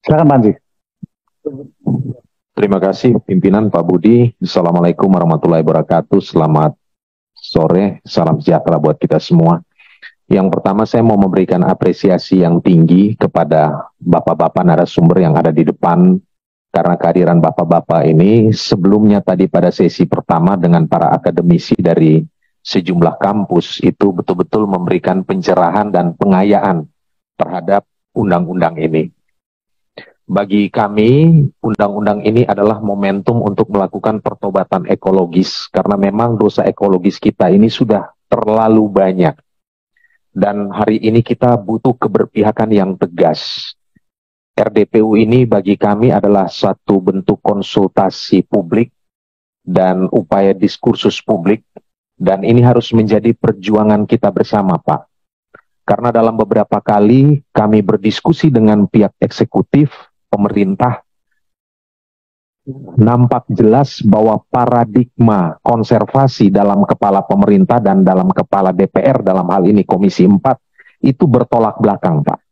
Silakan Pak Anji. Terima kasih pimpinan Pak Budi. Assalamualaikum warahmatullahi wabarakatuh. Selamat sore, salam sejahtera buat kita semua. Yang pertama saya mau memberikan apresiasi yang tinggi kepada bapak-bapak narasumber yang ada di depan, karena kehadiran bapak-bapak ini sebelumnya tadi pada sesi pertama dengan para akademisi dari sejumlah kampus itu betul-betul memberikan pencerahan dan pengayaan terhadap undang-undang ini. Bagi kami, undang-undang ini adalah momentum untuk melakukan pertobatan ekologis, karena memang dosa ekologis kita ini sudah terlalu banyak. Dan hari ini kita butuh keberpihakan yang tegas. RDPU ini bagi kami adalah satu bentuk konsultasi publik dan upaya diskursus publik, dan ini harus menjadi perjuangan kita bersama, Pak. Karena dalam beberapa kali kami berdiskusi dengan pihak eksekutif, pemerintah, nampak jelas bahwa paradigma konservasi dalam kepala pemerintah dan dalam kepala DPR, dalam hal ini Komisi 4, itu bertolak belakang, Pak.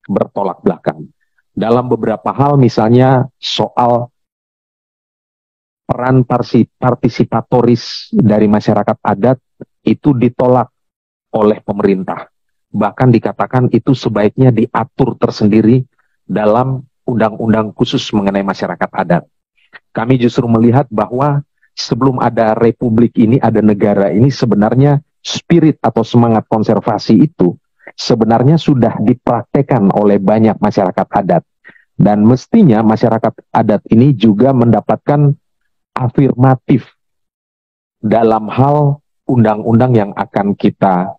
Bertolak belakang. Dalam beberapa hal, misalnya soal peran partisipatoris dari masyarakat adat, itu ditolak oleh pemerintah. Bahkan dikatakan itu sebaiknya diatur tersendiri dalam undang-undang khusus mengenai masyarakat adat. Kami justru melihat bahwa sebelum ada republik ini, ada negara ini, sebenarnya spirit atau semangat konservasi itu sebenarnya sudah dipraktekkan oleh banyak masyarakat adat. Dan mestinya masyarakat adat ini juga mendapatkan afirmatif dalam hal undang-undang yang akan kita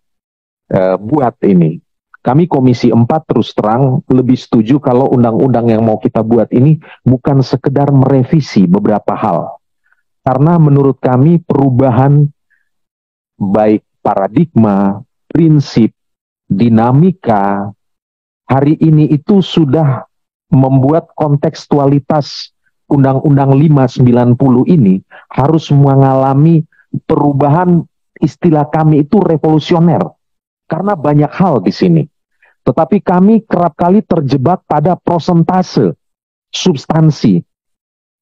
buat ini. Kami Komisi 4 terus terang lebih setuju kalau undang-undang yang mau kita buat ini bukan sekedar merevisi beberapa hal. Karena menurut kami perubahan baik paradigma, prinsip, dinamika, hari ini itu sudah membuat kontekstualitas Undang-Undang 590 ini harus mengalami perubahan, istilah kami itu revolusioner. Karena banyak hal di sini. Tetapi kami kerap kali terjebak pada prosentase, substansi.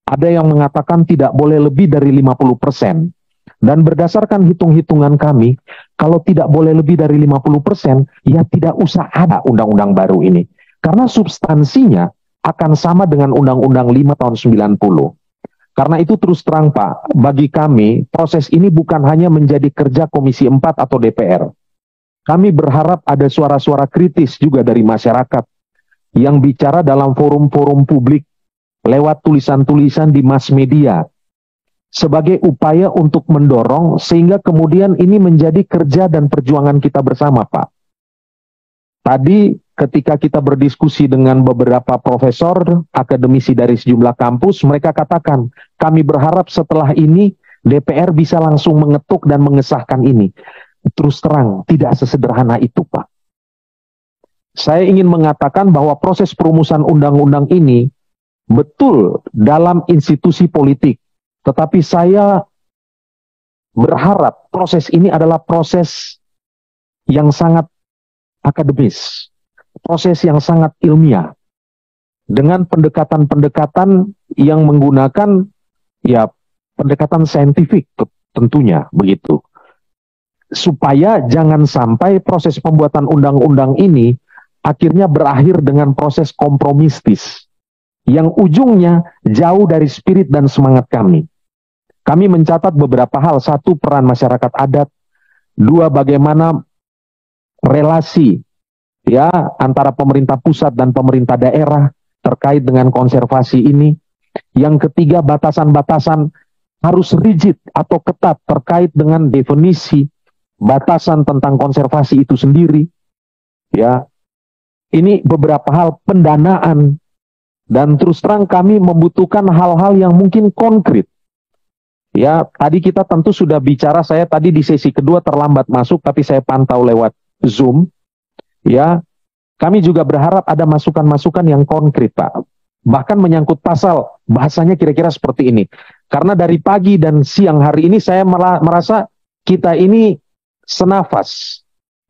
Ada yang mengatakan tidak boleh lebih dari 50%. Dan berdasarkan hitung-hitungan kami, kalau tidak boleh lebih dari 50%, ya tidak usah ada undang-undang baru ini. Karena substansinya akan sama dengan Undang-Undang 5 tahun 90. Karena itu terus terang Pak, bagi kami proses ini bukan hanya menjadi kerja Komisi 4 atau DPR. Kami berharap ada suara-suara kritis juga dari masyarakat yang bicara dalam forum-forum publik lewat tulisan-tulisan di mass media sebagai upaya untuk mendorong sehingga kemudian ini menjadi kerja dan perjuangan kita bersama, Pak. Tadi ketika kita berdiskusi dengan beberapa profesor, akademisi dari sejumlah kampus, mereka katakan, kami berharap setelah ini DPR bisa langsung mengetuk dan mengesahkan ini. Terus terang, tidak sesederhana itu, Pak. Saya ingin mengatakan bahwa proses perumusan undang-undang ini betul dalam institusi politik. Tetapi saya berharap proses ini adalah proses yang sangat akademis. Proses yang sangat ilmiah. Dengan pendekatan-pendekatan yang menggunakan ya pendekatan saintifik tentunya, begitu. Supaya jangan sampai proses pembuatan undang-undang ini akhirnya berakhir dengan proses kompromistis yang ujungnya jauh dari spirit dan semangat kami. Kami mencatat beberapa hal. Satu, peran masyarakat adat. Dua, bagaimana relasi ya antara pemerintah pusat dan pemerintah daerah terkait dengan konservasi ini. Yang ketiga, batasan-batasan harus rigid atau ketat terkait dengan definisi batasan tentang konservasi itu sendiri. Ya, ini beberapa hal pendanaan, dan terus terang kami membutuhkan hal-hal yang mungkin konkret. Ya, tadi kita tentu sudah bicara, saya tadi di sesi kedua terlambat masuk, tapi saya pantau lewat Zoom. Ya, kami juga berharap ada masukan-masukan yang konkret, Pak. Bahkan menyangkut pasal, bahasanya kira-kira seperti ini. Karena dari pagi dan siang hari ini saya merasa kita ini senafas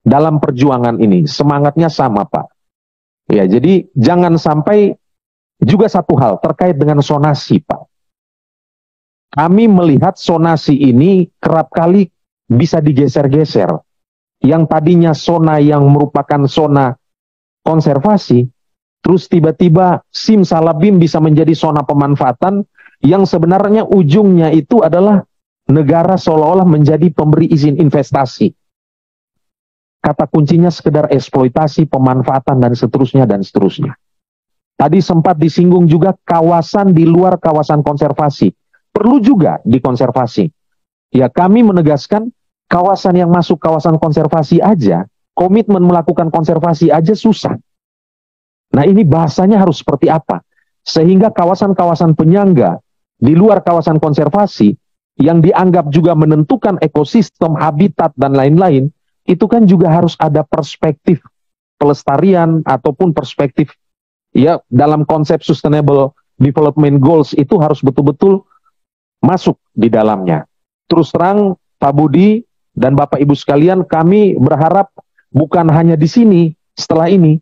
dalam perjuangan ini. Semangatnya sama, Pak. Ya, jadi jangan sampai Juga satu hal terkait dengan sonasi, Pak. Kami melihat sonasi ini kerap kali bisa digeser-geser. Yang tadinya zona yang merupakan zona konservasi, terus tiba-tiba simsalabim bisa menjadi zona pemanfaatan yang sebenarnya ujungnya itu adalah negara seolah-olah menjadi pemberi izin investasi. Kata kuncinya sekedar eksploitasi, pemanfaatan, dan seterusnya, dan seterusnya. Tadi sempat disinggung juga kawasan di luar kawasan konservasi. Perlu juga dikonservasi. Ya, kami menegaskan kawasan yang masuk kawasan konservasi aja, komitmen melakukan konservasi aja susah. Nah, ini bahasanya harus seperti apa? Sehingga kawasan-kawasan penyangga di luar kawasan konservasi yang dianggap juga menentukan ekosistem, habitat, dan lain-lain, itu kan juga harus ada perspektif pelestarian ataupun perspektif ya dalam konsep Sustainable Development Goals itu harus betul-betul masuk di dalamnya. Terus terang Pak Budi dan Bapak Ibu sekalian, kami berharap bukan hanya di sini setelah ini.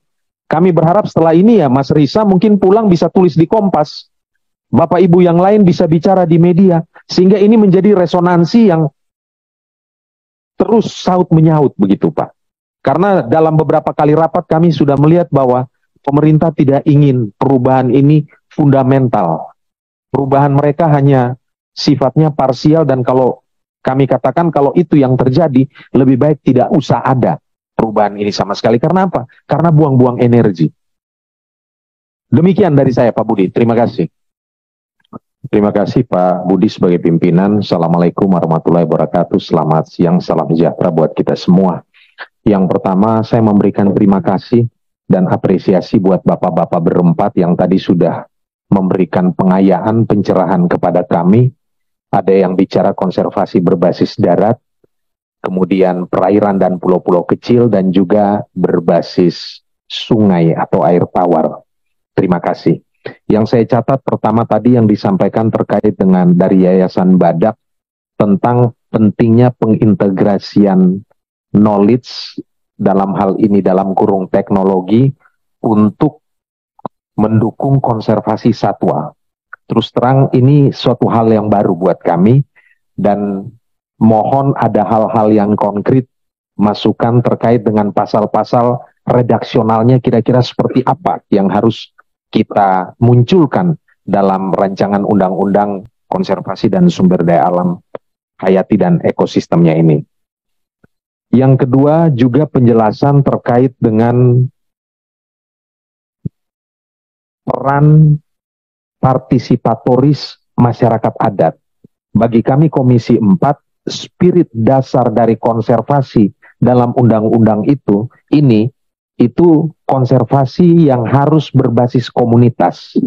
Kami berharap setelah ini ya Mas Risa mungkin pulang bisa tulis di Kompas. Bapak Ibu yang lain bisa bicara di media. Sehingga ini menjadi resonansi yang terus saut menyaut begitu Pak. Karena dalam beberapa kali rapat kami sudah melihat bahwa pemerintah tidak ingin perubahan ini fundamental. Perubahan mereka hanya sifatnya parsial, dan kalau kami katakan kalau itu yang terjadi, lebih baik tidak usah ada perubahan ini sama sekali. Karena apa? Karena buang-buang energi. Demikian dari saya Pak Budi, terima kasih. Terima kasih Pak Budi sebagai pimpinan. Assalamualaikum warahmatullahi wabarakatuh. Selamat siang, salam sejahtera buat kita semua. Yang pertama, saya memberikan terima kasih dan apresiasi buat bapak-bapak berempat yang tadi sudah memberikan pengayaan, pencerahan kepada kami. Ada yang bicara konservasi berbasis darat, kemudian perairan dan pulau-pulau kecil, dan juga berbasis sungai atau air tawar. Terima kasih. Yang saya catat pertama tadi yang disampaikan terkait dengan dari Yayasan Badak tentang pentingnya pengintegrasian knowledge dalam hal ini dalam kurung teknologi untuk mendukung konservasi satwa. Terus terang ini suatu hal yang baru buat kami, dan mohon ada hal-hal yang konkret, masukan terkait dengan pasal-pasal redaksionalnya kira-kira seperti apa yang harus kita munculkan dalam rancangan undang-undang konservasi dan sumber daya alam hayati dan ekosistemnya ini. Yang kedua juga penjelasan terkait dengan peran partisipatoris masyarakat adat. Bagi kami Komisi 4, spirit dasar dari konservasi dalam undang-undang itu konservasi yang harus berbasis komunitas.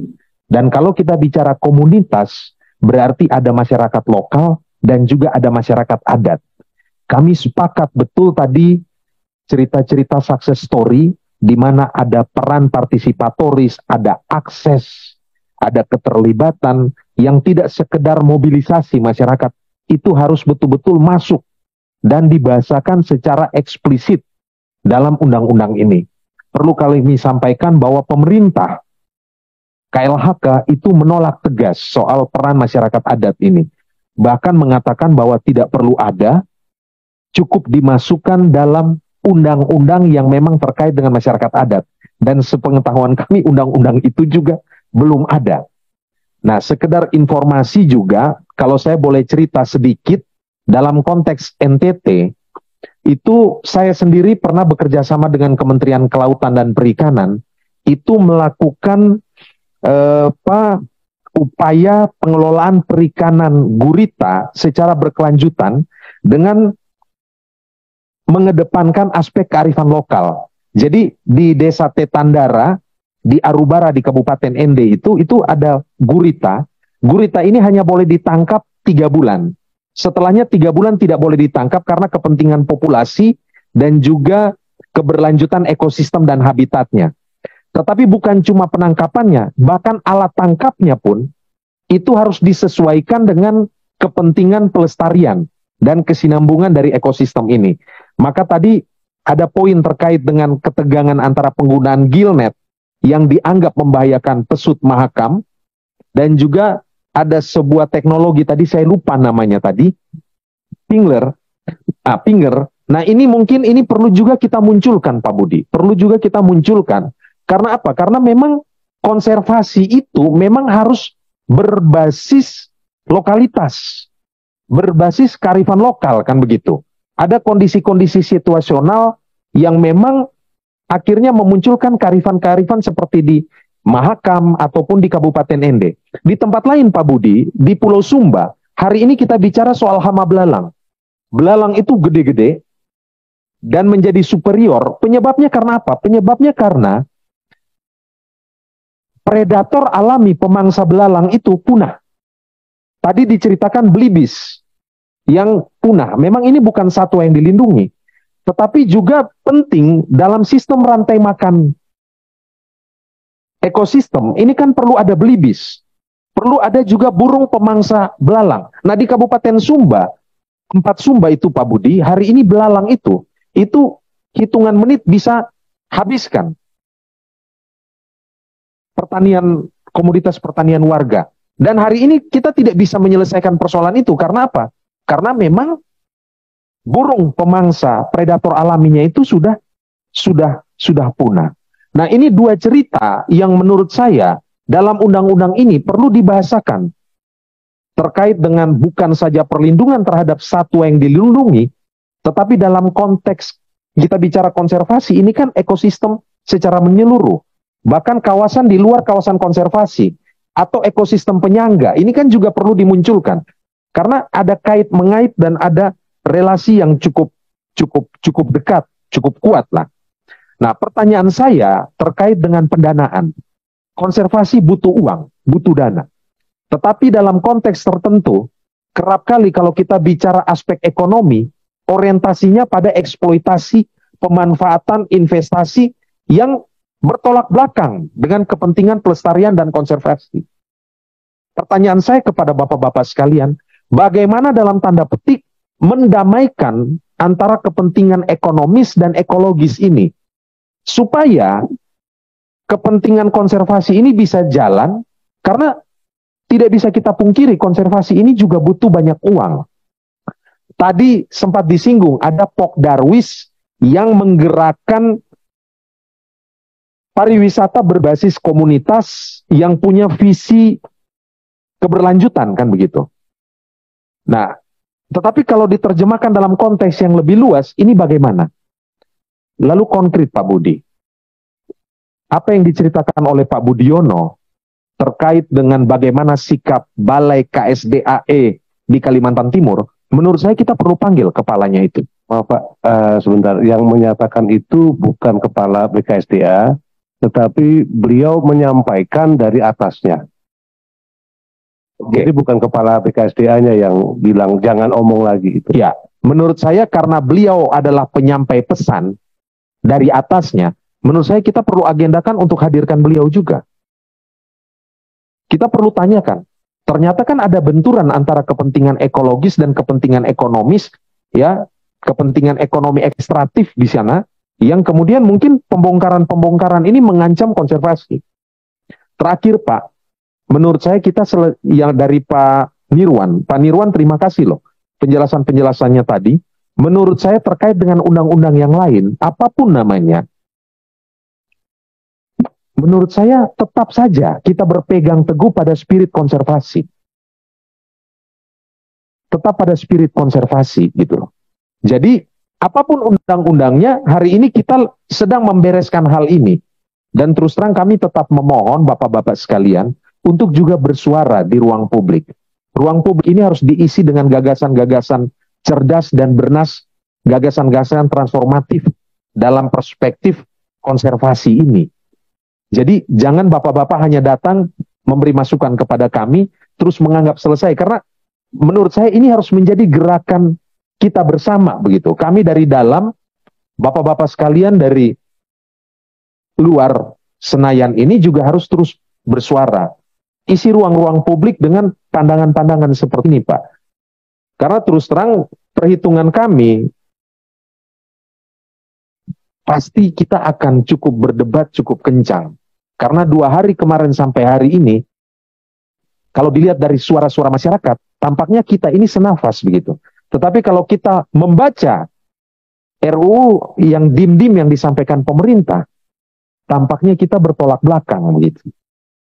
Dan kalau kita bicara komunitas, berarti ada masyarakat lokal dan juga ada masyarakat adat. Kami sepakat betul tadi cerita-cerita success story di mana ada peran partisipatoris, ada akses, ada keterlibatan yang tidak sekedar mobilisasi masyarakat, itu harus betul-betul masuk dan dibahasakan secara eksplisit dalam undang-undang ini. Perlu kami sampaikan bahwa pemerintah KLHK itu menolak tegas soal peran masyarakat adat ini. Bahkan mengatakan bahwa tidak perlu ada, cukup dimasukkan dalam undang-undang yang memang terkait dengan masyarakat adat. Dan sepengetahuan kami undang-undang itu juga belum ada. Nah, sekedar informasi juga, kalau saya boleh cerita sedikit, dalam konteks NTT, itu saya sendiri pernah bekerja sama dengan Kementerian Kelautan dan Perikanan, itu melakukan upaya pengelolaan perikanan gurita secara berkelanjutan dengan mengedepankan aspek kearifan lokal. Jadi di Desa Tetandara, di Arubara di Kabupaten Ende itu ada gurita. Gurita ini hanya boleh ditangkap 3 bulan. Setelahnya 3 bulan tidak boleh ditangkap karena kepentingan populasi dan juga keberlanjutan ekosistem dan habitatnya. Tetapi bukan cuma penangkapannya, bahkan alat tangkapnya pun itu harus disesuaikan dengan kepentingan pelestarian dan kesinambungan dari ekosistem ini. Maka tadi ada poin terkait dengan ketegangan antara penggunaan gillnet yang dianggap membahayakan pesut Mahakam, dan juga ada sebuah teknologi tadi saya lupa namanya tadi, Pinger. Pinger. Nah, ini mungkin ini perlu juga kita munculkan, Pak Budi. Perlu juga kita munculkan. Karena apa? Karena memang konservasi itu memang harus berbasis lokalitas, berbasis kearifan lokal, kan begitu. Ada kondisi-kondisi situasional yang memang akhirnya memunculkan kearifan-kearifan seperti di Mahakam ataupun di Kabupaten Ende. Di tempat lain, Pak Budi, di Pulau Sumba, hari ini kita bicara soal hama belalang. Belalang itu gede-gede dan menjadi superior. Penyebabnya karena apa? Penyebabnya karena predator alami pemangsa belalang itu punah. Tadi diceritakan belibis yang punah. Memang ini bukan satwa yang dilindungi, tetapi juga penting dalam sistem rantai makan ekosistem. Ini kan perlu ada belibis, perlu ada juga burung pemangsa belalang. Nah, di Kabupaten Sumba, 4 Sumba itu, Pak Budi, hari ini belalang itu hitungan menit bisa habiskan pertanian, komoditas pertanian warga. Dan hari ini kita tidak bisa menyelesaikan persoalan itu. Karena apa? Karena memang burung pemangsa predator alaminya itu sudah punah. Nah, ini 2 cerita yang menurut saya dalam undang-undang ini perlu dibahasakan. Terkait dengan bukan saja perlindungan terhadap satwa yang dilindungi, tetapi dalam konteks kita bicara konservasi, ini kan ekosistem secara menyeluruh. Bahkan kawasan di luar kawasan konservasi, atau ekosistem penyangga, ini kan juga perlu dimunculkan. Karena ada kait-mengait dan ada relasi yang cukup dekat, cukup kuat lah. Nah, pertanyaan saya terkait dengan pendanaan. Konservasi butuh uang, butuh dana. Tetapi dalam konteks tertentu, kerap kali kalau kita bicara aspek ekonomi, orientasinya pada eksploitasi, pemanfaatan, investasi yang bertolak belakang dengan kepentingan pelestarian dan konservasi. Pertanyaan saya kepada bapak-bapak sekalian, bagaimana dalam tanda petik mendamaikan antara kepentingan ekonomis dan ekologis ini, supaya kepentingan konservasi ini bisa jalan, karena tidak bisa kita pungkiri, konservasi ini juga butuh banyak uang. Tadi sempat disinggung, ada Pok Darwis yang menggerakkan pariwisata berbasis komunitas yang punya visi keberlanjutan, kan begitu. Nah, tetapi kalau diterjemahkan dalam konteks yang lebih luas, ini bagaimana? Lalu konkret, Pak Budi. Apa yang diceritakan oleh Pak Budiono terkait dengan bagaimana sikap Balai KSDAE di Kalimantan Timur, menurut saya kita perlu panggil kepalanya itu. Maaf Pak, sebentar. Yang menyatakan itu bukan kepala BKSDA, tetapi beliau menyampaikan dari atasnya. Jadi bukan kepala BKSDA-nya yang bilang jangan omong lagi itu. Ya, menurut saya karena beliau adalah penyampai pesan dari atasnya, menurut saya kita perlu agendakan untuk hadirkan beliau juga. Kita perlu tanyakan, ternyata kan ada benturan antara kepentingan ekologis dan kepentingan ekonomis, ya, kepentingan ekonomi ekstraktif di sana, yang kemudian mungkin pembongkaran-pembongkaran ini mengancam konservasi. Terakhir Pak, menurut saya kita yang dari Pak Nirwan terima kasih loh penjelasan-penjelasannya tadi. Menurut saya terkait dengan undang-undang yang lain, apapun namanya, menurut saya tetap saja kita berpegang teguh pada spirit konservasi. Tetap pada spirit konservasi gitu loh. Jadi apapun undang-undangnya, hari ini kita sedang membereskan hal ini. Dan terus terang kami tetap memohon bapak-bapak sekalian untuk juga bersuara di ruang publik. Ruang publik ini harus diisi dengan gagasan-gagasan cerdas dan bernas, gagasan-gagasan transformatif dalam perspektif konservasi ini. Jadi jangan bapak-bapak hanya datang memberi masukan kepada kami, terus menganggap selesai. Karena menurut saya ini harus menjadi gerakan kita bersama begitu. Kami dari dalam, bapak-bapak sekalian dari luar Senayan ini juga harus terus bersuara. Isi ruang-ruang publik dengan pandangan-pandangan seperti ini Pak. Karena terus terang perhitungan kami, pasti kita akan cukup berdebat, cukup kencang. Karena 2 hari kemarin sampai hari ini, kalau dilihat dari suara-suara masyarakat, tampaknya kita ini senafas begitu. Tetapi kalau kita membaca RUU yang dim-dim yang disampaikan pemerintah, tampaknya kita bertolak belakang begitu.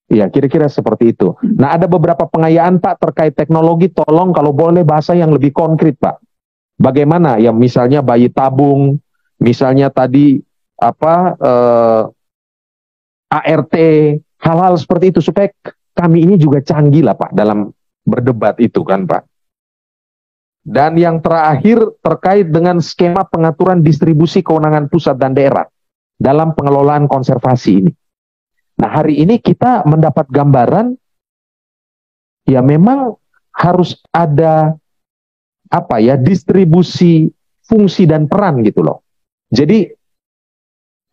Ya, kira-kira seperti itu. Nah, ada beberapa pengayaan Pak terkait teknologi, tolong kalau boleh bahasa yang lebih konkret Pak. Bagaimana ya, misalnya bayi tabung, misalnya tadi ART, hal-hal seperti itu supaya kami ini juga canggih lah Pak dalam berdebat itu kan Pak. Dan yang terakhir terkait dengan skema pengaturan distribusi kewenangan pusat dan daerah dalam pengelolaan konservasi ini. Nah, hari ini kita mendapat gambaran ya memang harus ada distribusi fungsi dan peran gitu loh. Jadi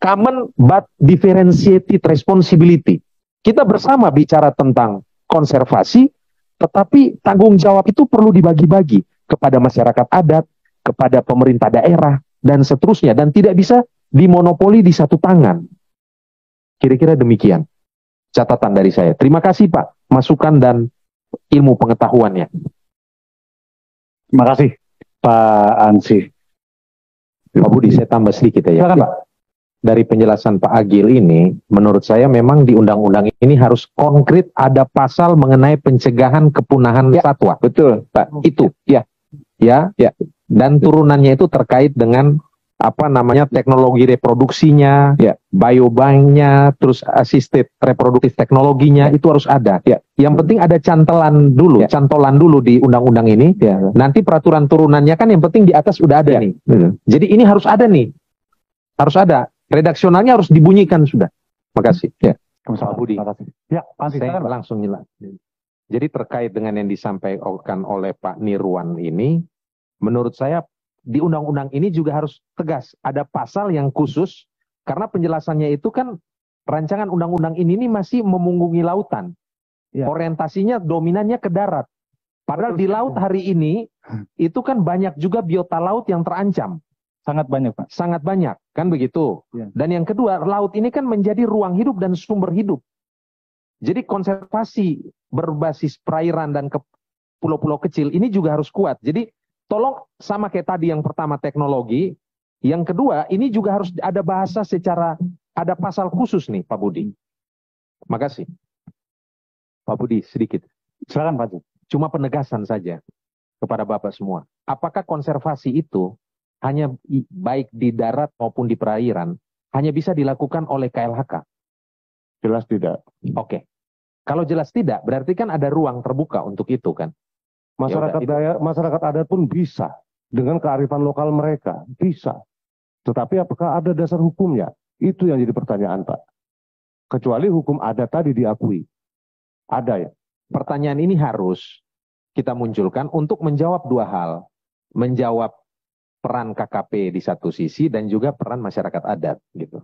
common but differentiated responsibility. Kita bersama bicara tentang konservasi, tetapi tanggung jawab itu perlu dibagi-bagi kepada masyarakat adat, kepada pemerintah daerah, dan seterusnya. Dan tidak bisa dimonopoli di satu tangan. Kira-kira demikian catatan dari saya. Terima kasih Pak, masukan dan ilmu pengetahuannya. Terima kasih Pak Ansy. Pak Budi, saya tambah sedikit ya. Silakan Pak. Dari penjelasan Pak Agil ini, menurut saya memang di undang-undang ini harus konkret ada pasal mengenai pencegahan kepunahan satwa. Betul, Pak. Itu, ya. Dan turunannya itu terkait dengan teknologi reproduksinya, biobanknya, terus assisted reproduktif teknologinya, itu harus ada. Yang penting ada cantolan dulu di undang-undang ini. Nanti peraturan turunannya kan yang penting di atas udah ada nih. Jadi ini harus ada nih. Harus ada. Redaksionalnya harus dibunyikan sudah. Makasih. Ya. Pak Budi. Ya, saya langsung jelaskan. Jadi terkait dengan yang disampaikan oleh Pak Nirwan ini, menurut saya di undang-undang ini juga harus tegas. Ada pasal yang khusus, karena penjelasannya itu kan rancangan undang-undang ini masih memunggungi lautan. Orientasinya dominannya ke darat. Padahal di laut hari ini, itu kan banyak juga biota laut yang terancam. Sangat banyak, Pak. Sangat banyak, kan begitu. Dan yang kedua, laut ini kan menjadi ruang hidup dan sumber hidup. Jadi konservasi berbasis perairan dan ke pulau-pulau kecil ini juga harus kuat. Jadi tolong sama kayak tadi yang pertama teknologi, yang kedua ini juga harus ada bahasa secara, ada pasal khusus nih Pak Budi. Makasih. Pak Budi sedikit. Silakan Pak. Cuma penegasan saja kepada Bapak semua. Apakah konservasi itu hanya baik di darat maupun di perairan, hanya bisa dilakukan oleh KLHK? Jelas tidak. Oke. Kalau jelas tidak, berarti kan ada ruang terbuka untuk itu kan? Masyarakat adat pun bisa. Dengan kearifan lokal mereka. Bisa. Tetapi apakah ada dasar hukumnya? Itu yang jadi pertanyaan Pak. Kecuali hukum adat tadi diakui. Ada ya? Pertanyaan ini harus kita munculkan untuk menjawab dua hal. Menjawab peran KKP di satu sisi dan juga peran masyarakat adat gitu.